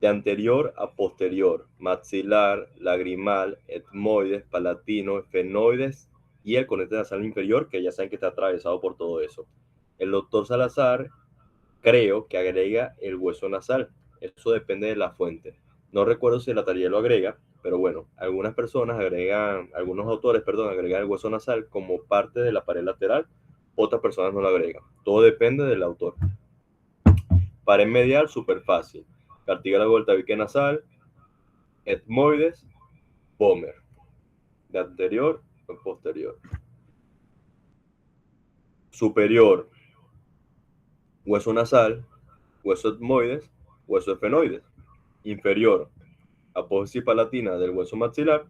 de anterior a posterior, maxilar, lagrimal, etmoides, palatino, efenoides y el conecte nasal inferior, que ya saben que está atravesado por todo eso. El doctor Salazar creo que agrega el hueso nasal. Eso depende de la fuente. No recuerdo si la tarea lo agrega, pero bueno, algunas personas agregan, algunos autores, perdón, agregan el hueso nasal como parte de la pared lateral, otras personas no lo agregan. Todo depende del autor. Pared medial, súper fácil. Cartílago del tabique nasal, etmoides, Bomer. De anterior o posterior. Superior, hueso nasal, hueso etmoides, hueso efenoides. Inferior, apófisis palatina del hueso maxilar,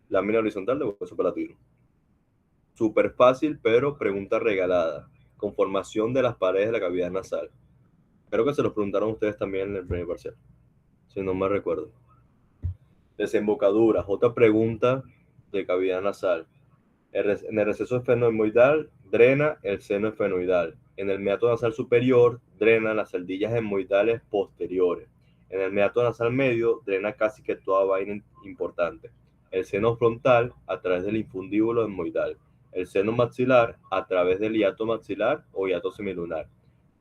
lámina horizontal del hueso palatino. Súper fácil, pero pregunta regalada. Conformación de las paredes de la cavidad nasal. Creo que se los preguntaron ustedes también en el primer parcial, si no me recuerdo. Desembocaduras, otra pregunta de cavidad nasal. En el receso esfenoidal drena el seno esfenoidal. En el meato nasal superior drena las celdillas hemoidales posteriores. En el meato nasal medio drena casi que toda vaina importante. El seno frontal a través del infundíbulo hemoidal. El seno maxilar a través del hiato maxilar o hiato semilunar.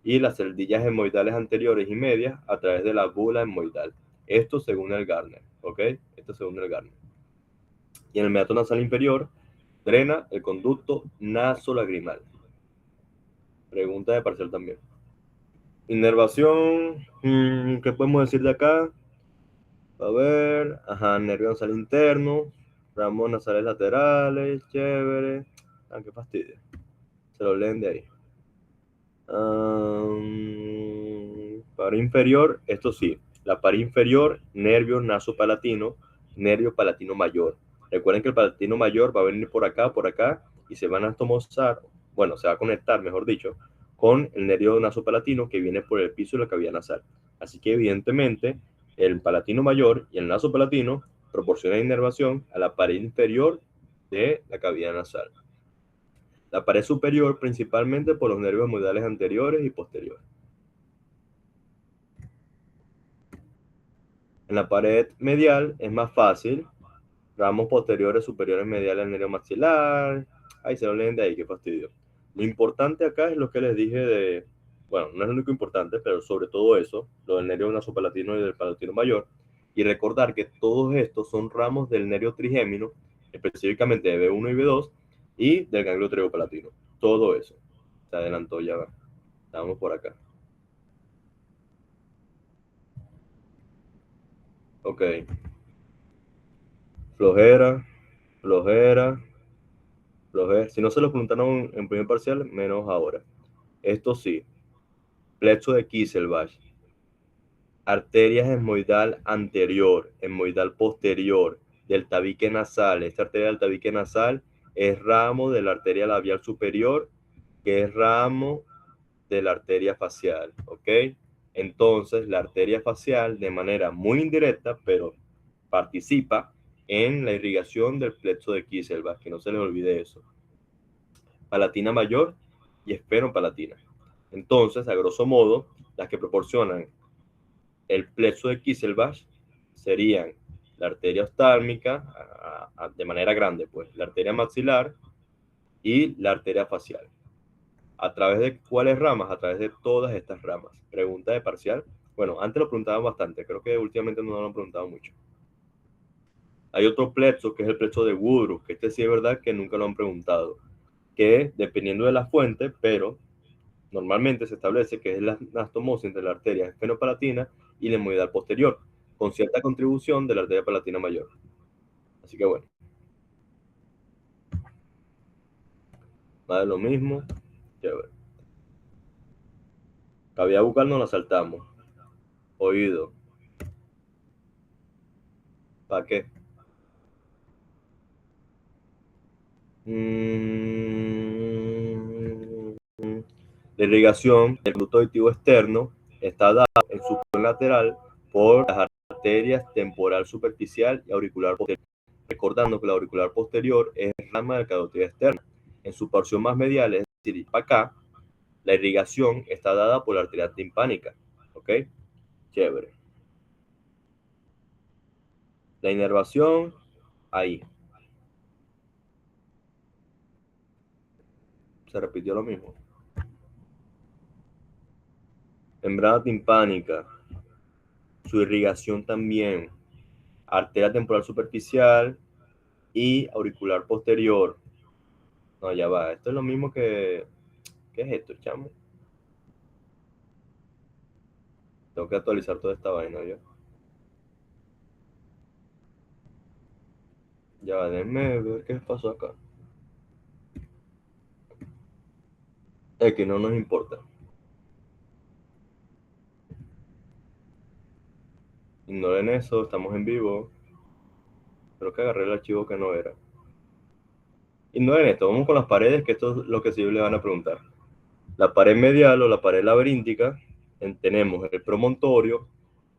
Y las celdillas hemoidales anteriores y medias a través de la bula hemoidal. Esto según el Gardner, ¿ok? Esto según el Gardner. Y en el meato nasal inferior drena el conducto nasolagrimal. Pregunta de parcial también. Inervación, ¿qué podemos decir de acá? A ver, ajá, nervio nasal interno, ramos nasales laterales, chévere. Ah, qué fastidio. Se lo leen de ahí. Pared inferior, esto sí. La pared inferior, nervio nasopalatino, nervio palatino mayor. Recuerden que el palatino mayor va a venir por acá, y se van a tomosar, bueno, se va a conectar, mejor dicho, con el nervio nasopalatino que viene por el piso de la cavidad nasal. Así que evidentemente el palatino mayor y el nasopalatino proporcionan inervación a la pared inferior de la cavidad nasal. La pared superior principalmente por los nervios hemoidales anteriores y posteriores. En la pared medial es más fácil. Ramos posteriores, superiores, mediales al nervio maxilar. Ahí se lo leen de ahí, qué fastidio. Lo importante acá es lo que les dije de, bueno, no es lo único importante, pero sobre todo eso, lo del nervio nasopalatino y del palatino mayor. Y recordar que todos estos son ramos del nervio trigémino, específicamente de B1 y B2, y del ganglio triopalatino. Todo eso. Se adelantó ya, va. Estamos por acá. Ok. Flojera, flojera, flojera. Si no se lo preguntaron en primer parcial, menos ahora. Esto sí. Plexo de Kisselbach. Arterias esmoidal anterior, esmoidal posterior, del tabique nasal. Esta arteria del tabique nasal es ramo de la arteria labial superior, que es ramo de la arteria facial, ¿ok? Entonces, la arteria facial, de manera muy indirecta, pero participa en la irrigación del plexo de Kisselbach, que no se les olvide eso. Palatina mayor y esferopalatina. Entonces, a grosso modo, las que proporcionan el plexo de Kisselbach serían la arteria oftálmica, de manera grande, pues, la arteria maxilar y la arteria facial. ¿A través de cuáles ramas? A través de todas estas ramas. Pregunta de parcial. Bueno, antes lo preguntaban bastante, creo que últimamente no lo han preguntado mucho. Hay otro plexo que es el plexo de Woodruff, que este sí es verdad que nunca lo han preguntado, que dependiendo de la fuente, pero normalmente se establece que es la anastomosis entre la arteria esfenopalatina y la hemoidal posterior, con cierta contribución de la arteria palatina mayor. Así que bueno, más de lo mismo, chévere. Cavidad bucal no la saltamos. Oído. ¿Para qué? La irrigación del conducto auditivo externo está dada en su porción lateral por las arterias temporal superficial y auricular posterior. Recordando que la auricular posterior es rama del carotidio externa. En su porción más medial, es decir, para acá, la irrigación está dada por la arteria timpánica. ¿Ok? Chévere. La inervación, ahí. Se repitió lo mismo. Membrana timpánica, su irrigación también. Arteria temporal superficial y auricular posterior. No, ya va. Esto es lo mismo que... ¿Qué es esto, chamo? Tengo que actualizar toda esta vaina, ¿ya? Ya va, déjenme ver qué pasó acá. Es que no nos importa. Ignoren eso, estamos en vivo. Creo que agarré el archivo que no era. Ignoren esto, vamos con las paredes, que esto es lo que sí le van a preguntar. La pared medial o la pared laberíntica, tenemos el promontorio,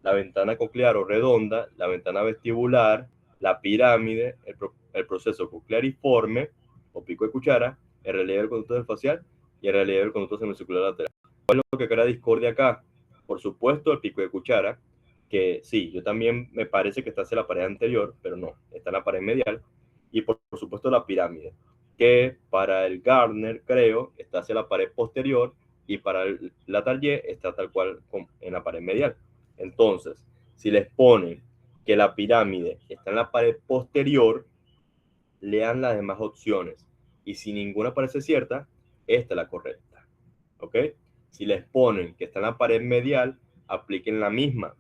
la ventana coclear o redonda, la ventana vestibular, la pirámide, el proceso cocleariforme o pico de cuchara, el relieve del conducto del facial y el relieve del conducto semicircular lateral. ¿Cuál es lo que crea discordia acá? Por supuesto, el pico de cuchara, que sí, yo también me parece que está hacia la pared anterior, pero no, está en la pared medial. Y por supuesto la pirámide, que para el Gardner, creo, está hacia la pared posterior y para el Latalier está tal cual en la pared medial. Entonces, si les ponen que la pirámide está en la pared posterior, lean las demás opciones. Y si ninguna parece cierta, esta es la correcta. ¿Ok? Si les ponen que está en la pared medial, apliquen la misma.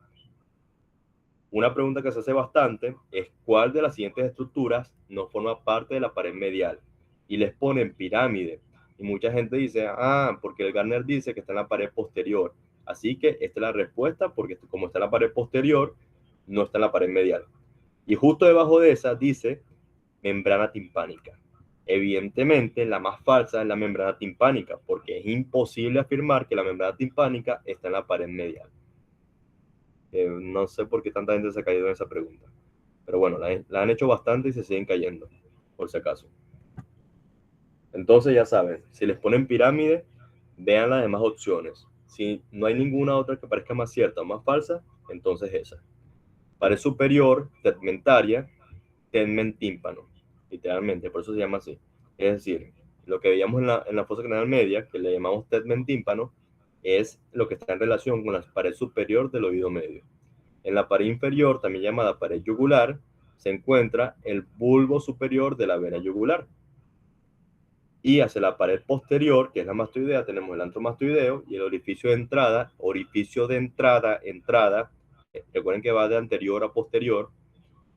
Una pregunta que se hace bastante es cuál de las siguientes estructuras no forma parte de la pared medial. Y les ponen pirámide. Y mucha gente dice, porque el Gardner dice que está en la pared posterior. Así que esta es la respuesta, porque como está en la pared posterior, no está en la pared medial. Y justo debajo de esa dice membrana timpánica. Evidentemente, la más falsa es la membrana timpánica, porque es imposible afirmar que la membrana timpánica está en la pared medial. No sé por qué tanta gente se ha caído en esa pregunta. Pero bueno, la han hecho bastante y se siguen cayendo, por si acaso. Entonces ya saben, si les ponen pirámide, vean las demás opciones. Si no hay ninguna otra que parezca más cierta o más falsa, entonces esa. Pared superior, tegmentaria, tegmen tímpano, literalmente, por eso se llama así. Es decir, lo que veíamos en la fosa craneal media, que le llamamos tegmen tímpano, es lo que está en relación con la pared superior del oído medio. En la pared inferior, también llamada pared yugular, se encuentra el bulbo superior de la vena yugular. Y hacia la pared posterior, que es la mastoidea, tenemos el antromastoideo y el orificio de entrada, entrada. Recuerden que va de anterior a posterior.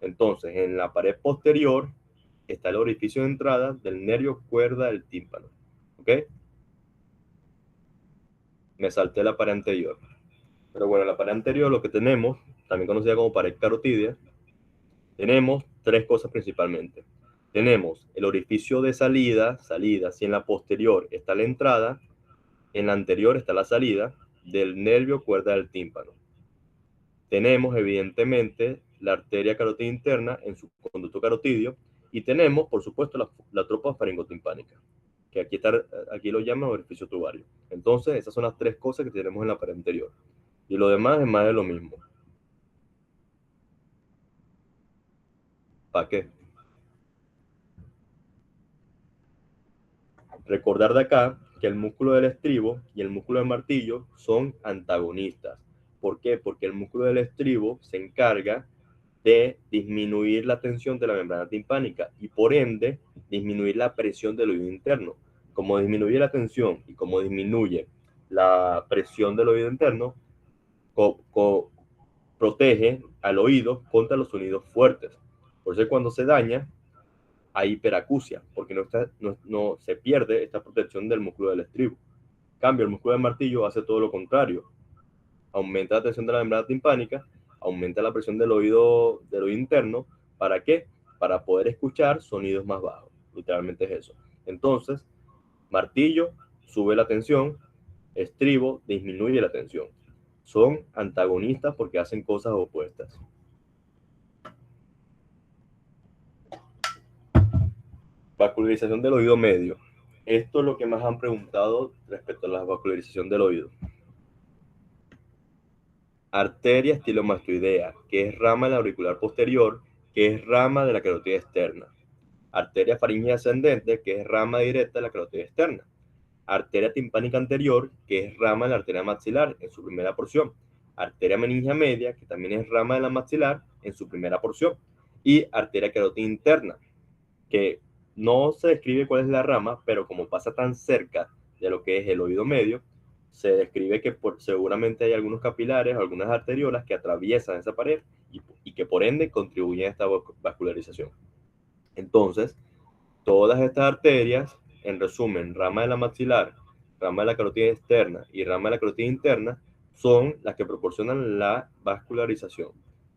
Entonces, en la pared posterior está el orificio de entrada del nervio cuerda del tímpano. ¿Ok? Me salté la pared anterior. Pero bueno, la pared anterior lo que tenemos, también conocida como pared carotídea, tenemos tres cosas principalmente. Tenemos el orificio de salida, si en la posterior está la entrada, en la anterior está la salida del nervio cuerda del tímpano. Tenemos evidentemente la arteria carótida interna en su conducto carotidio y tenemos, por supuesto, la tropa faringotimpánica, que aquí lo llaman orificio tubario. Entonces, esas son las tres cosas que tenemos en la pared anterior. Y lo demás es más de lo mismo. ¿Para qué? Recordar de acá que el músculo del estribo y el músculo del martillo son antagonistas. ¿Por qué? Porque el músculo del estribo se encarga de disminuir la tensión de la membrana timpánica y por ende disminuir la presión del oído interno. Como disminuye la tensión y como disminuye la presión del oído interno, protege al oído contra los sonidos fuertes. Por eso cuando se daña, hay hiperacusia, porque no se pierde esta protección del músculo del estribo. En cambio, el músculo del martillo hace todo lo contrario. Aumenta la tensión de la membrana timpánica, aumenta la presión del oído interno. ¿Para qué? Para poder escuchar sonidos más bajos. Literalmente es eso. Entonces, martillo sube la tensión, estribo disminuye la tensión. Son antagonistas porque hacen cosas opuestas. Vascularización del oído medio. Esto es lo que más han preguntado respecto a la vascularización del oído. Arteria estilomastoidea, que es rama del auricular posterior que es rama de la carótida externa. Arteria faríngea ascendente, que es rama directa de la carótida externa. Arteria timpánica anterior, que es rama de la arteria maxilar en su primera porción. Arteria meningia media, que también es rama de la maxilar en su primera porción. Y arteria carótida interna, que no se describe cuál es la rama, pero como pasa tan cerca de lo que es el oído medio, se describe que seguramente hay algunos capilares, algunas arteriolas que atraviesan esa pared y que por ende contribuyen a esta vascularización. Entonces, todas estas arterias, en resumen, rama de la maxilar, rama de la carótida externa y rama de la carótida interna, son las que proporcionan la vascularización.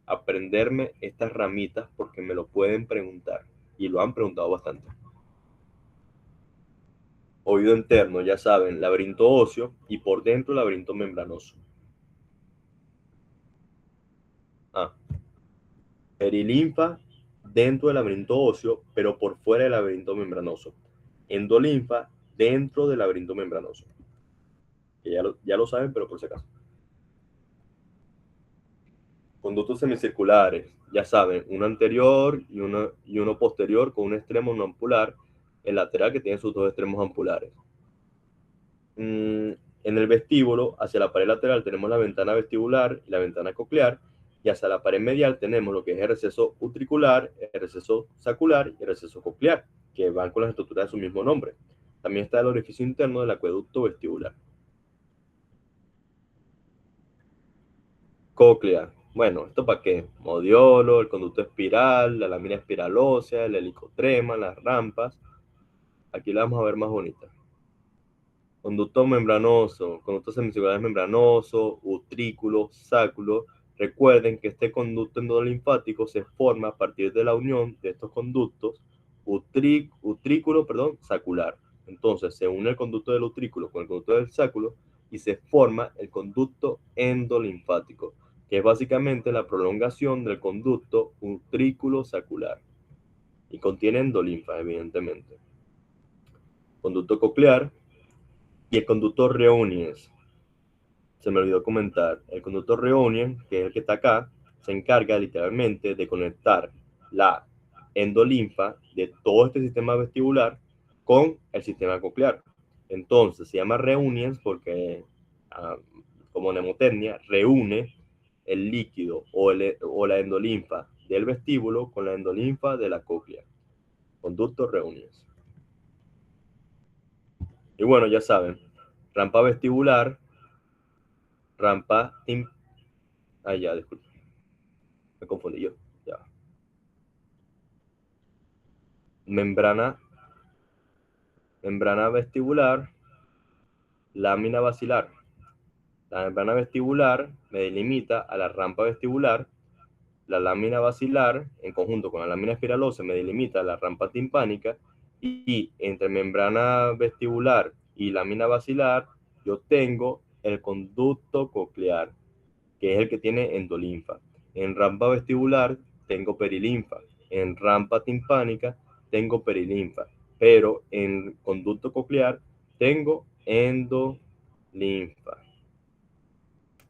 Aprenderme estas ramitas porque me lo pueden preguntar y lo han preguntado bastante. Oído interno, ya saben, laberinto óseo y por dentro laberinto membranoso. Perilinfa dentro del laberinto óseo, pero por fuera del laberinto membranoso. Endolinfa dentro del laberinto membranoso. Que ya lo saben, pero por si acaso. Conductos semicirculares, ya saben, uno anterior y uno posterior con un extremo no ampular, el lateral que tiene sus dos extremos ampulares. En el vestíbulo, hacia la pared lateral tenemos la ventana vestibular y la ventana coclear, y hacia la pared medial tenemos lo que es el receso utricular, el receso sacular y el receso coclear, que van con las estructuras de su mismo nombre. También está el orificio interno del acueducto vestibular. Cóclea. Bueno, ¿esto para qué? Modiolo, el conducto espiral, la lámina espiral ósea, el helicotrema, las rampas. Aquí la vamos a ver más bonita. Conducto membranoso, conducto semicircular membranoso, utrículo, sáculo. Recuerden que este conducto endolinfático se forma a partir de la unión de estos conductos utrículo, sacular. Entonces se une el conducto del utrículo con el conducto del sáculo y se forma el conducto endolinfático, que es básicamente la prolongación del conducto utrículo sacular y contiene endolinfa, evidentemente. Conducto coclear y el conducto Reuniens. Se me olvidó comentar, el conducto Reunion, que es el que está acá, se encarga literalmente de conectar la endolinfa de todo este sistema vestibular con el sistema coclear. Entonces se llama Reunions porque, como mnemotecnia, reúne el líquido o la endolinfa del vestíbulo con la endolinfa de la cóclea. Conducto Reunions. Y bueno, ya saben, rampa vestibular, rampa ya, disculpe. Me confundí yo. Ya. Membrana vestibular, lámina basilar. La membrana vestibular me delimita a la rampa vestibular. La lámina basilar, en conjunto con la lámina espiralosa, me delimita a la rampa timpánica. Y entre membrana vestibular y lámina basilar, yo tengo el conducto coclear, que es el que tiene endolinfa. En rampa vestibular tengo perilinfa. En rampa timpánica tengo perilinfa. Pero en conducto coclear tengo endolinfa.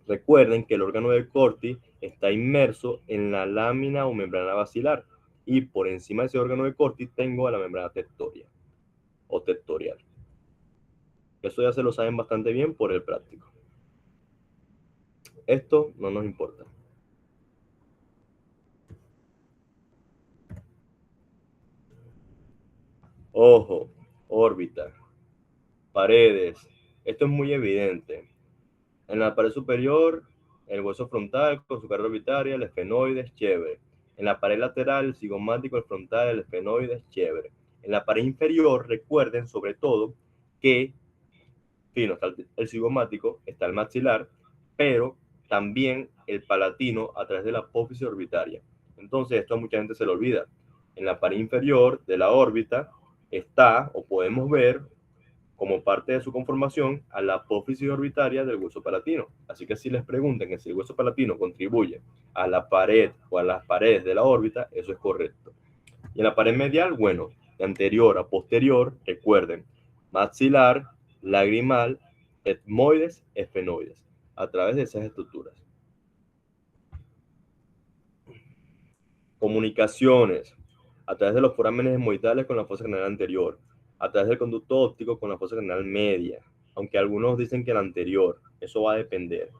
Recuerden que el órgano de Corti está inmerso en la lámina o membrana basilar. Y por encima de ese órgano de Corti tengo a la membrana tectoria o tectorial. Eso ya se lo saben bastante bien por el práctico. Esto no nos importa. Ojo, órbita, paredes. Esto es muy evidente. En la pared superior, el hueso frontal con su carga orbitaria, el esfenoides, chévere. En la pared lateral, el cigomático, el frontal, el esfenoides, chévere. En la pared inferior, recuerden sobre todo que, fino, está el cigomático, está el maxilar, pero también el palatino a través de la apófisis orbitaria. Entonces, esto a mucha gente se le olvida. En la pared inferior de la órbita está, o podemos ver, como parte de su conformación, a la apófisis orbitaria del hueso palatino. Así que si les preguntan que si el hueso palatino contribuye a la pared o a las paredes de la órbita, eso es correcto. Y en la pared medial, bueno, de anterior a posterior, recuerden, maxilar, lagrimal, etmoides, esfenoides, a través de esas estructuras. Comunicaciones. A través de los forámenes hemorroidales con la fosa craneal anterior. A través del conducto óptico con la fosa craneal media. Aunque algunos dicen que la anterior. Eso va a depender.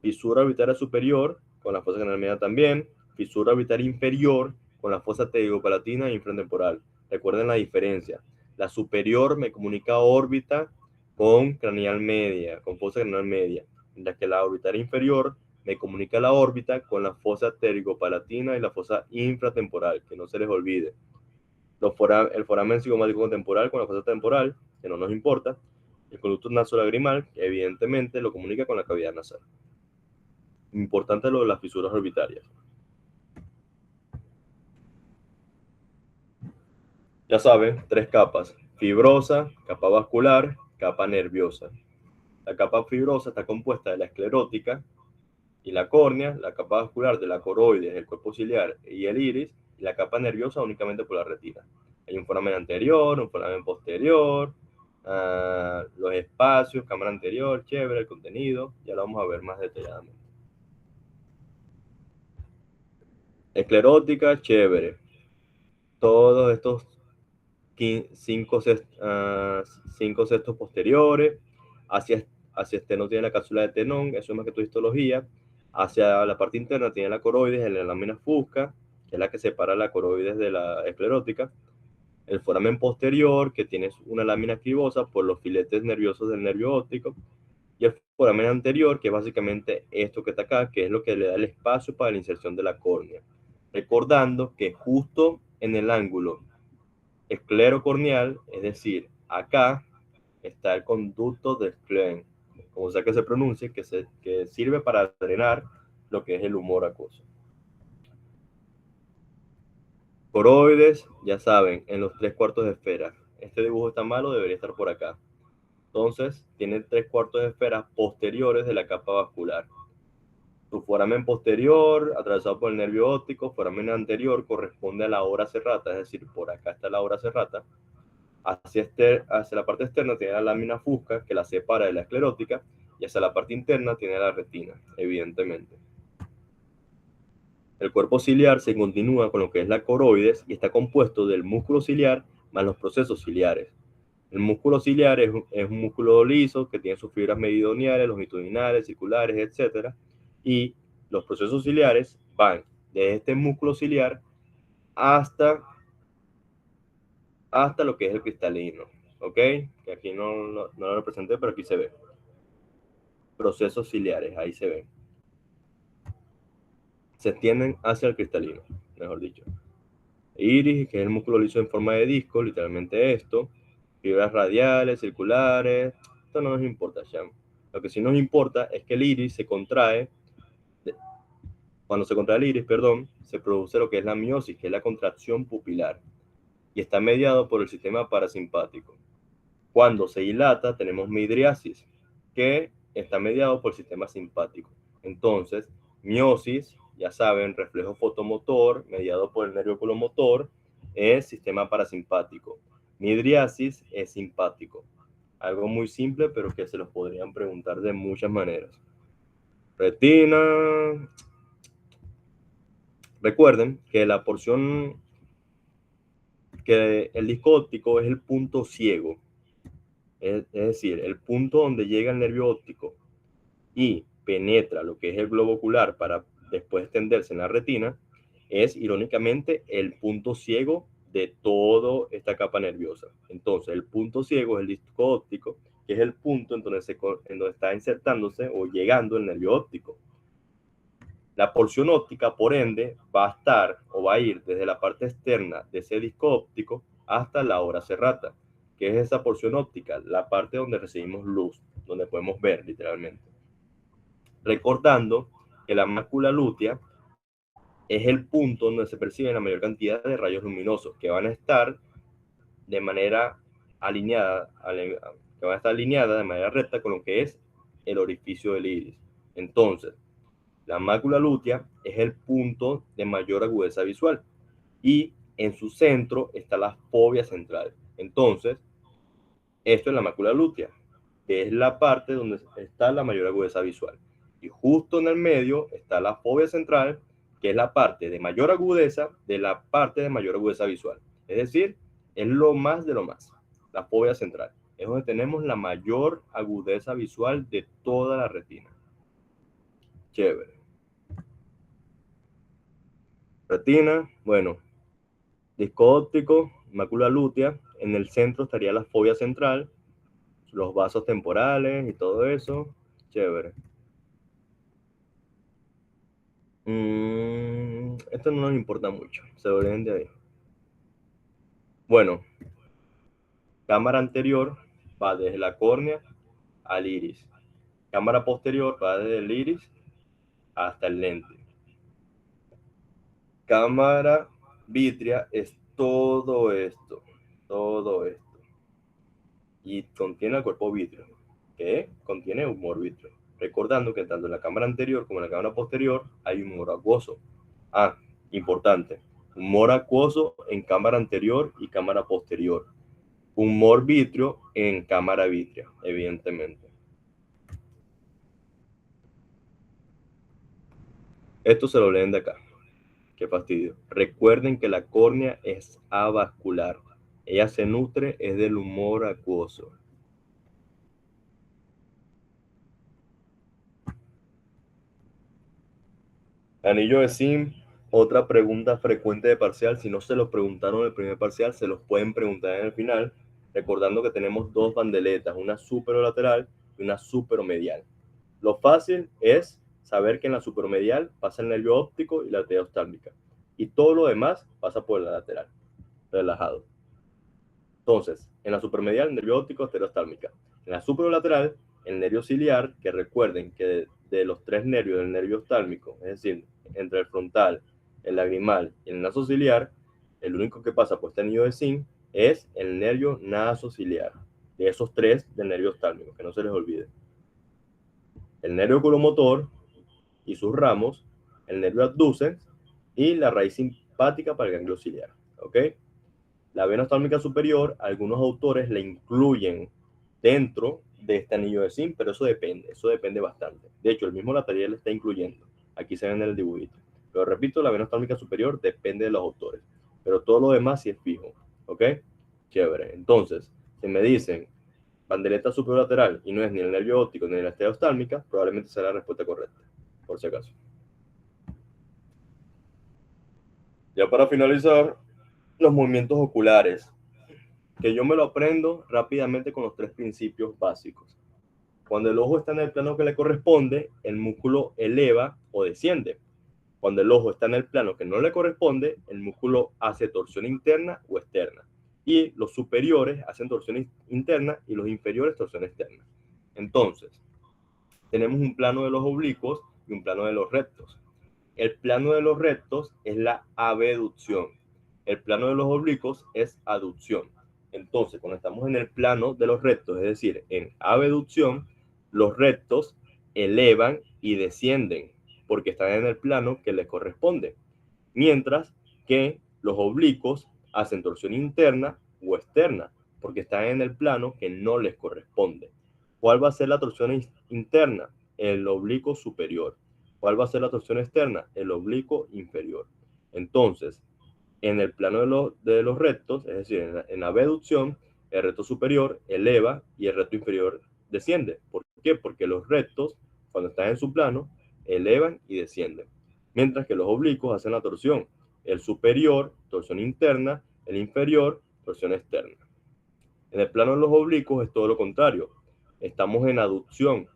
Fisura orbitaria superior con la fosa craneal media también. Fisura orbitaria inferior con la fosa pterigopalatina e infratemporal. Recuerden la diferencia. La superior me comunica órbita con craneal media, con fosa craneal media, mientras que la orbitaria inferior me comunica la órbita con la fosa pterigopalatina y la fosa infratemporal, que no se les olvide. El foramen cigomático temporal con la fosa temporal, que no nos importa. El conducto nasolagrimal, que evidentemente lo comunica con la cavidad nasal. Importante lo de las fisuras orbitarias. Ya saben, 3 capas: fibrosa, capa vascular, capa nerviosa. La capa fibrosa está compuesta de la esclerótica y la córnea, la capa vascular de la coroides, el cuerpo ciliar y el iris, y la capa nerviosa únicamente por la retina. Hay un foramen anterior, un foramen posterior, los espacios, cámara anterior, chévere, el contenido, ya lo vamos a ver más detalladamente. Esclerótica, chévere. Todos estos 5 sextos posteriores, hacia externo tiene la cápsula de Tenon, eso es más que tu histología. Hacia la parte interna tiene la coroides en la lámina fusca, que es la que separa la coroides de la esclerótica. El foramen posterior, que tiene una lámina cribosa por los filetes nerviosos del nervio óptico. Y el foramen anterior, que es básicamente esto que está acá, que es lo que le da el espacio para la inserción de la córnea. Recordando que justo en el ángulo esclerocorneal, es decir, acá está el conducto de Skleen, como sea que se pronuncie, que sirve para drenar lo que es el humor acuoso. Coroides, ya saben, en los 3/4 de esfera. Este dibujo está malo, debería estar por acá. Entonces, tiene 3/4 de esfera posteriores de la capa vascular. Su foramen posterior, atravesado por el nervio óptico, foramen anterior corresponde a la ora serrata, es decir, por acá está la ora serrata. Hacia la parte externa tiene la lámina fusca que la separa de la esclerótica, y hacia la parte interna tiene la retina, evidentemente. El cuerpo ciliar se continúa con lo que es la coroides y está compuesto del músculo ciliar más los procesos ciliares. El músculo ciliar es un músculo liso que tiene sus fibras meridionales, longitudinales, circulares, etc. Y los procesos ciliares van desde este músculo ciliar hasta lo que es el cristalino, ¿ok? Que aquí no lo representé, pero aquí se ve. Procesos ciliares, ahí se ven. Se extienden hacia el cristalino, mejor dicho. Iris, que es el músculo liso en forma de disco, literalmente esto. Fibras radiales, circulares, esto no nos importa, Sham. Lo que sí nos importa es que el iris se contrae. Cuando se contrae el iris, perdón, se produce lo que es la miosis, que es la contracción pupilar, y está mediado por el sistema parasimpático. Cuando se dilata, tenemos midriasis, que está mediado por el sistema simpático. Entonces, miosis, ya saben, reflejo fotomotor, mediado por el nervio oculomotor, es sistema parasimpático. Midriasis es simpático. Algo muy simple, pero que se los podrían preguntar de muchas maneras. Retina. Recuerden que la porción, que el disco óptico es el punto ciego. Es decir, el punto donde llega el nervio óptico y penetra lo que es el globo ocular para después extenderse en la retina, es irónicamente el punto ciego de toda esta capa nerviosa. Entonces, el punto ciego es el disco óptico, que es el punto en donde está insertándose o llegando el nervio óptico. La porción óptica, por ende, va a estar o va a ir desde la parte externa de ese disco óptico hasta la ora serrata, que es esa porción óptica, la parte donde recibimos luz, donde podemos ver literalmente. Recordando que la mácula lútea es el punto donde se percibe la mayor cantidad de rayos luminosos que van a estar de manera alineada, de manera recta con lo que es el orificio del iris. Entonces, la mácula lútea es el punto de mayor agudeza visual y en su centro está la fobia central. Entonces, esto es la mácula lútea, que es la parte donde está la mayor agudeza visual. Y justo en el medio está la fobia central, que es la parte de mayor agudeza de la parte de mayor agudeza visual. Es decir, es lo más de lo más, la fóvea central. Es donde tenemos la mayor agudeza visual de toda la retina. Chévere. Retina, bueno, disco óptico, mácula lútea. En el centro estaría la fóvea central, los vasos temporales y todo eso. Chévere. Esto no nos importa mucho, se olviden de ahí. Bueno, cámara anterior va desde la córnea al iris. Cámara posterior va desde el iris hasta el lente. Cámara vítrea es todo esto, todo esto. Y contiene el cuerpo vítreo, que contiene humor vítreo. Recordando que tanto en la cámara anterior como en la cámara posterior hay humor acuoso. Ah, importante, humor acuoso en cámara anterior y cámara posterior. Humor vítreo en cámara vítrea, evidentemente. Esto se lo leen de acá. Qué fastidio. Recuerden que la córnea es avascular. Ella se nutre es del humor acuoso. Anillo de zinc, otra pregunta frecuente de parcial. Si no se los preguntaron en el primer parcial, se los pueden preguntar en el final. Recordando que tenemos dos bandeletas, una superolateral y una superomedial. Lo fácil es saber que en la superomedial pasa el nervio óptico y la arteria oftálmica. Y todo lo demás pasa por la lateral. Relajado. Entonces, en la supermedial, el nervio óptico, arteria oftálmica. En la superolateral, el nervio ciliar, que recuerden que de los tres nervios del nervio oftálmico, es decir, entre el frontal, el lagrimal y el nasociliar, el único que pasa por este anillo de zinc es el nervio nasociliar. De esos tres del nervio oftálmico, que no se les olvide. El nervio oculomotor y sus ramos, el nervio abducens y la raíz simpática para el ganglio ciliar. ¿Ok? La vena oftálmica superior, algunos autores la incluyen dentro de este anillo de zinc, pero eso depende bastante. De hecho, el mismo Latariel está incluyendo. Aquí se ve en el dibujito. Pero repito, la vena oftálmica superior depende de los autores, pero todo lo demás sí es fijo. ¿Ok? Chévere. Entonces, si me dicen bandeleta superolateral y no es ni el nervio óptico ni la arteria oftálmica, probablemente será la respuesta correcta, por si acaso. Ya para finalizar, los movimientos oculares, que yo me lo aprendo rápidamente con los tres principios básicos. Cuando el ojo está en el plano que le corresponde, el músculo eleva o desciende. Cuando el ojo está en el plano que no le corresponde, el músculo hace torsión interna o externa. Y los superiores hacen torsión interna y los inferiores torsión externa. Entonces, tenemos un plano de los oblicuos y un plano de los rectos. El plano de los rectos es la abducción. El plano de los oblicuos es aducción. Entonces, cuando estamos en el plano de los rectos, es decir, en abducción, los rectos elevan y descienden porque están en el plano que les corresponde. Mientras que los oblicuos hacen torsión interna o externa porque están en el plano que no les corresponde. ¿Cuál va a ser la torsión interna? El oblicuo superior. ¿Cuál va a ser la torsión externa? El oblicuo inferior. Entonces, en el plano de los rectos, es decir, en la abducción, el recto superior eleva y el recto inferior desciende. ¿Por qué? Porque los rectos, cuando están en su plano, elevan y descienden. Mientras que los oblicuos hacen la torsión. El superior, torsión interna, el inferior, torsión externa. En el plano de los oblicuos es todo lo contrario. Estamos en aducción.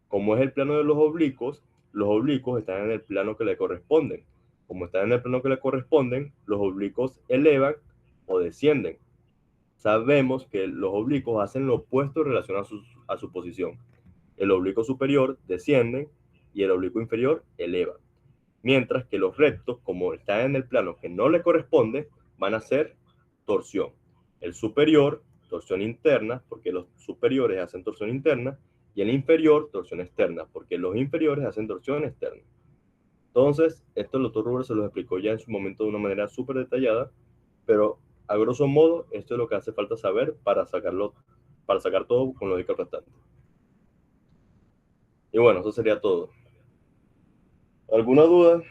Como es el plano de los oblicuos están en el plano que le corresponden. Como están en el plano que le corresponden, los oblicuos elevan o descienden. Sabemos que los oblicuos hacen lo opuesto en relación a su posición. El oblicuo superior desciende y el oblicuo inferior eleva. Mientras que los rectos, como están en el plano que no le corresponde, van a hacer torsión. El superior, torsión interna, porque los superiores hacen torsión interna, y el inferior, torsión externa, porque los inferiores hacen torsión externa. Entonces, esto el doctor Ruber se lo explicó ya en su momento de una manera súper detallada, pero a grosso modo, esto es lo que hace falta saber para sacar todo con lógica restante. Y bueno, eso sería todo. ¿Alguna duda?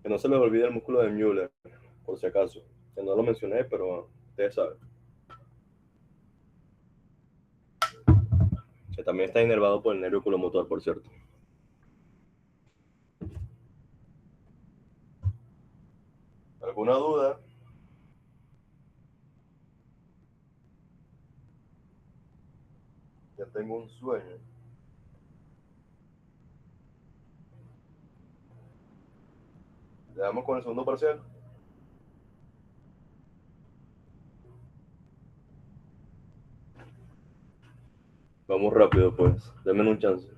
Que no se les olvide el músculo de Müller, por si acaso. Que no lo mencioné, pero ustedes saben. Que también está inervado por el nervio oculomotor, por cierto. ¿Alguna duda? Ya tengo un sueño. Le damos con el segundo parcial. Vamos rápido, pues. Denme un chance.